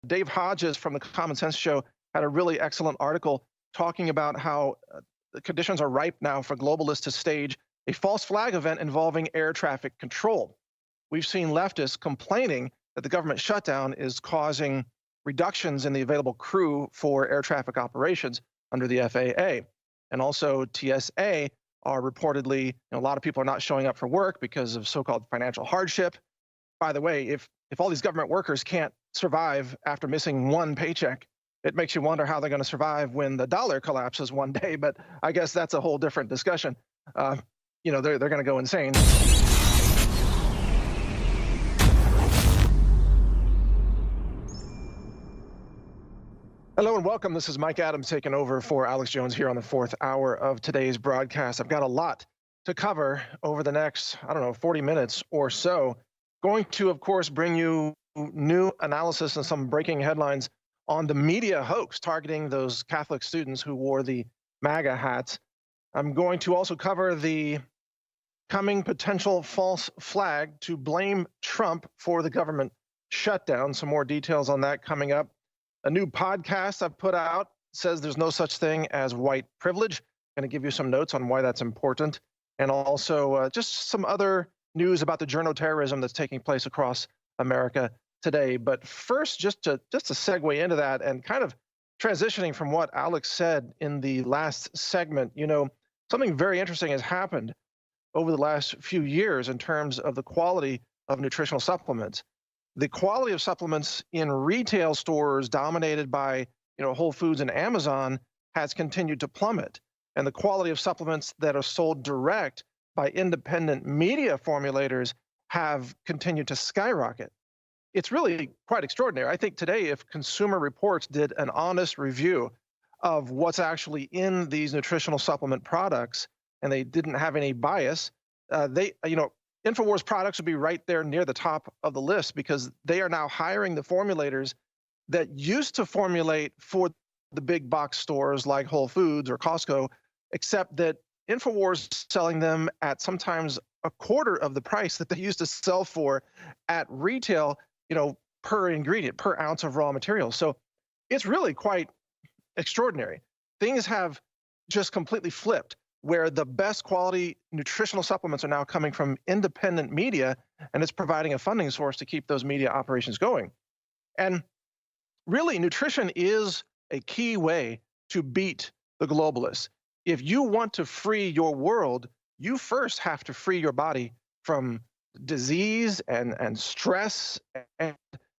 Dave Hodges from the Common Sense Show had a really excellent article talking about how the conditions are ripe now for globalists to stage a false flag event involving air traffic control. We've seen leftists complaining that the government shutdown is causing reductions in the available crew for air traffic operations under the FAA. And also TSA are reportedly, a lot of people are not showing up for work because of so-called financial hardship. By the way, if all these government workers can't survive after missing one paycheck, it makes you wonder how they're going to survive when the dollar collapses one day. But I guess that's a whole different discussion. They're going to go insane. Hello and welcome. This is Mike Adams taking over for Alex Jones here on the fourth hour of today's broadcast. I've got a lot to cover over the next, 40 minutes or so. Going to, of course, bring you new analysis and some breaking headlines on the media hoax targeting those Catholic students who wore the MAGA hats. I'm going to also cover the coming potential false flag to blame Trump for the government shutdown. Some more details on that coming up. A new podcast I've put out says there's no such thing as white privilege. I'm going to give you some notes on why that's important. And also just some other news about the journo-terrorism that's taking place across America today. But first, just to segue into that and kind of transitioning from what Alex said in the last segment, something very interesting has happened over the last few years in terms of the quality of nutritional supplements. The quality of supplements in retail stores dominated by, Whole Foods and Amazon has continued to plummet. And the quality of supplements that are sold direct by independent media formulators have continued to skyrocket. It's really quite extraordinary. I think today, if Consumer Reports did an honest review of what's actually in these nutritional supplement products, and they didn't have any bias, InfoWars products would be right there near the top of the list because they are now hiring the formulators that used to formulate for the big box stores like Whole Foods or Costco, except that InfoWars is selling them at sometimes a quarter of the price that they used to sell for at retail, per ingredient, per ounce of raw material. So it's really quite extraordinary. Things have just completely flipped, where the best quality nutritional supplements are now coming from independent media, and it's providing a funding source to keep those media operations going. And really, nutrition is a key way to beat the globalists. If you want to free your world, you first have to free your body from disease and stress and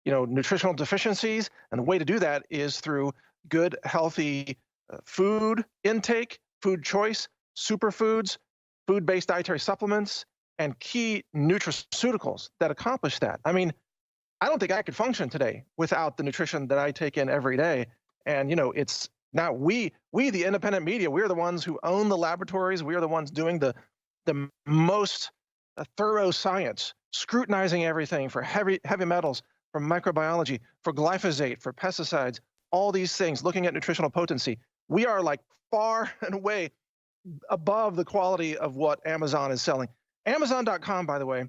nutritional deficiencies. And the way to do that is through good, healthy food intake, food choice, superfoods, food-based dietary supplements, and key nutraceuticals that accomplish that. I mean, I don't think I could function today without the nutrition that I take in every day. And, it's now we the independent media, we're the ones who own the laboratories. We are the ones doing the most thorough science, scrutinizing everything for heavy metals, for microbiology, for glyphosate, for pesticides, all these things, looking at nutritional potency. We are like far and away above the quality of what Amazon is selling. Amazon.com, by the way,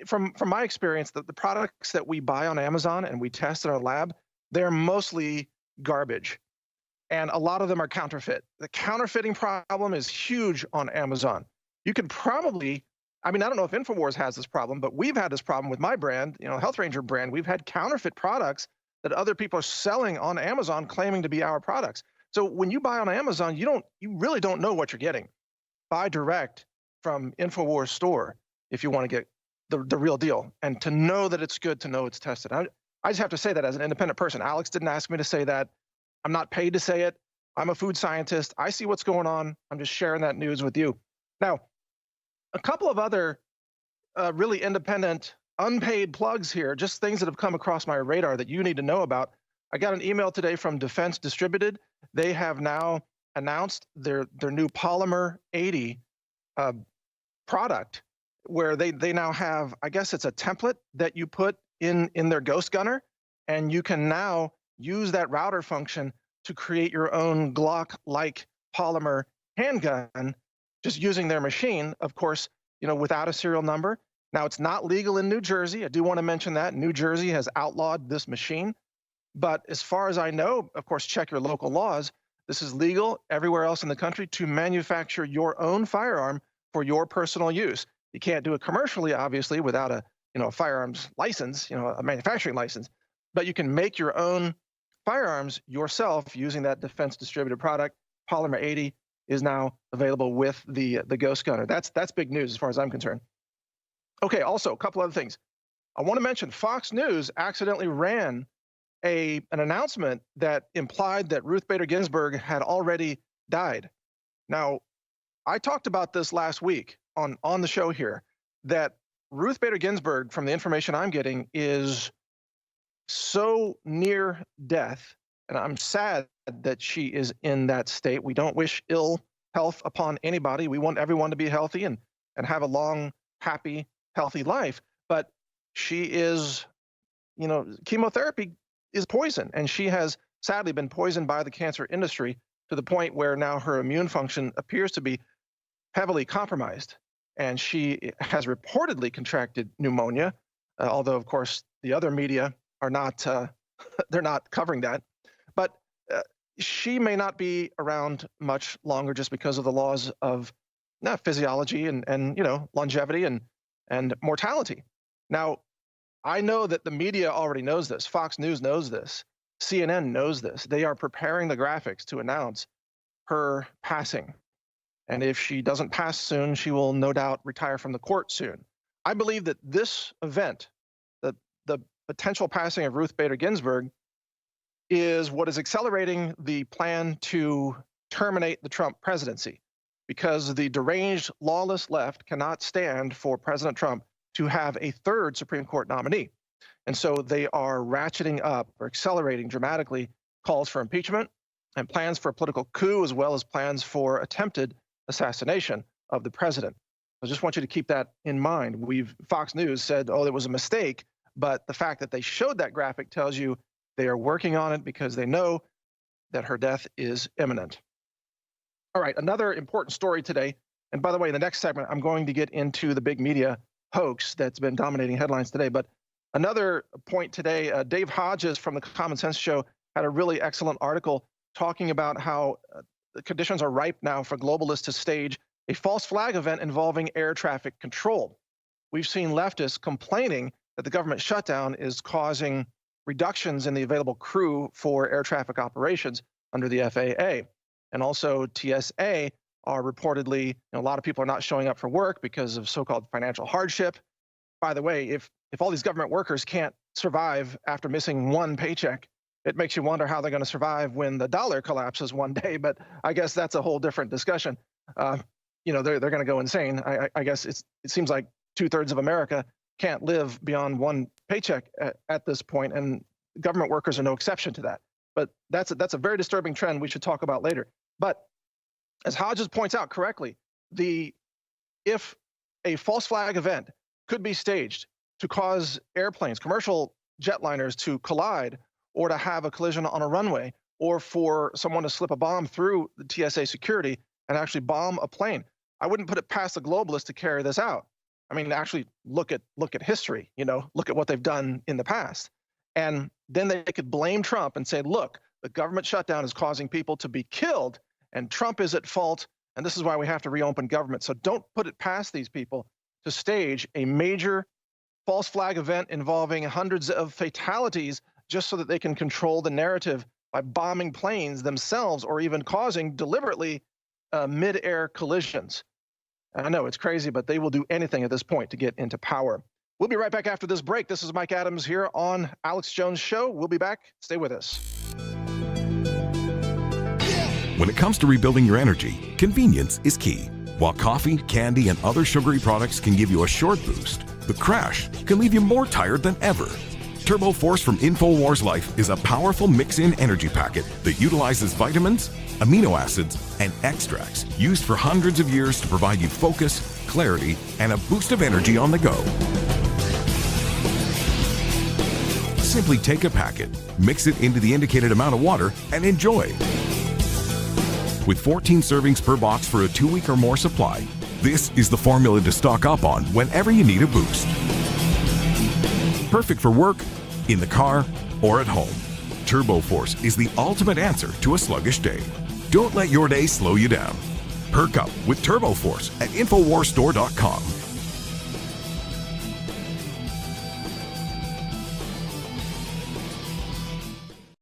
from my experience, the products that we buy on Amazon and we test in our lab, they're mostly garbage. And a lot of them are counterfeit. The counterfeiting problem is huge on Amazon. You could probably, I don't know if InfoWars has this problem, but we've had this problem with my brand, Health Ranger brand. We've had counterfeit products that other people are selling on Amazon claiming to be our products. So when you buy on Amazon, you really don't know what you're getting. Buy direct from InfoWars store if you want to get the real deal. And to know that it's good, to know it's tested. I just have to say that as an independent person. Alex didn't ask me to say that. I'm not paid to say it. I'm a food scientist. I see what's going on. I'm just sharing that news with you. Now, a couple of other really independent, unpaid plugs here, just things that have come across my radar that you need to know about. I got an email today from Defense Distributed. They have now announced their new Polymer 80 product, where they now have, I guess it's a template that you put in their Ghost Gunner, and you can now use that router function to create your own Glock-like polymer handgun, just using their machine, of course, without a serial number. Now, it's not legal in New Jersey. I do want to mention that New Jersey has outlawed this machine. But as far as I know, of course, check your local laws. This is legal everywhere else in the country to manufacture your own firearm for your personal use. You can't do it commercially, obviously, without a firearms license, a manufacturing license. But you can make your own firearms yourself using that defense distributed product. Polymer 80 is now available with the Ghost Gunner. That's big news as far as I'm concerned. Okay, also a couple other things. I want to mention Fox News accidentally ran an announcement that implied that Ruth Bader Ginsburg had already died. Now, I talked about this last week on the show here, that Ruth Bader Ginsburg, from the information I'm getting, is so near death, and I'm sad that she is in that state. We don't wish ill health upon anybody. We want everyone to be healthy and have a long, happy, healthy life. But she is, chemotherapy is poison, and she has sadly been poisoned by the cancer industry to the point where now her immune function appears to be heavily compromised. And she has reportedly contracted pneumonia, although, of course, the other media are not, they're not covering that. But she may not be around much longer just because of the laws of physiology and longevity and mortality. Now, I know that the media already knows this. Fox News knows this. CNN knows this. They are preparing the graphics to announce her passing. And if she doesn't pass soon, she will no doubt retire from the court soon. I believe that this event, the potential passing of Ruth Bader Ginsburg, is what is accelerating the plan to terminate the Trump presidency, because the deranged, lawless left cannot stand for President Trump to have a third Supreme Court nominee. And so they are ratcheting up or accelerating dramatically calls for impeachment and plans for a political coup, as well as plans for attempted assassination of the president. I just want you to keep that in mind. Fox News said, oh, it was a mistake, but the fact that they showed that graphic tells you they are working on it because they know that her death is imminent. All right, another important story today. And by the way, in the next segment, I'm going to get into the big media hoax that's been dominating headlines today. But another point today, Dave Hodges from the Common Sense Show had a really excellent article talking about how the conditions are ripe now for globalists to stage a false flag event involving air traffic control. We've seen leftists complaining that the government shutdown is causing reductions in the available crew for air traffic operations under the FAA. And also TSA are reportedly, a lot of people are not showing up for work because of so-called financial hardship. By the way, if all these government workers can't survive after missing one paycheck, it makes you wonder how they're going to survive when the dollar collapses one day. But I guess that's a whole different discussion. They're going to go insane. I guess it seems like 2/3 of America can't live beyond one paycheck at this point, and government workers are no exception to that. But that's a very disturbing trend we should talk about later. But as Hodges points out correctly, if a false flag event could be staged to cause airplanes, commercial jetliners, to collide or to have a collision on a runway, or for someone to slip a bomb through the TSA security and actually bomb a plane, I wouldn't put it past the globalists to carry this out. I mean, actually look at history, look at what they've done in the past. And then they could blame Trump and say, look, the government shutdown is causing people to be killed, and Trump is at fault, and this is why we have to reopen government. So don't put it past these people to stage a major false flag event involving hundreds of fatalities just so that they can control the narrative by bombing planes themselves or even causing deliberately mid-air collisions. I know it's crazy, but they will do anything at this point to get into power. We'll be right back after this break. This is Mike Adams here on Alex Jones Show. We'll be back. Stay with us. When it comes to rebuilding your energy, convenience is key. While coffee, candy, and other sugary products can give you a short boost, the crash can leave you more tired than ever. Turbo Force from InfoWars Life is a powerful mix-in energy packet that utilizes vitamins, amino acids, and extracts used for hundreds of years to provide you focus, clarity, and a boost of energy on the go. Simply take a packet, mix it into the indicated amount of water, and enjoy. With 14 servings per box for a 2-week or more supply, this is the formula to stock up on whenever you need a boost. Perfect for work, in the car, or at home. TurboForce is the ultimate answer to a sluggish day. Don't let your day slow you down. Perk up with TurboForce at InfoWarsStore.com.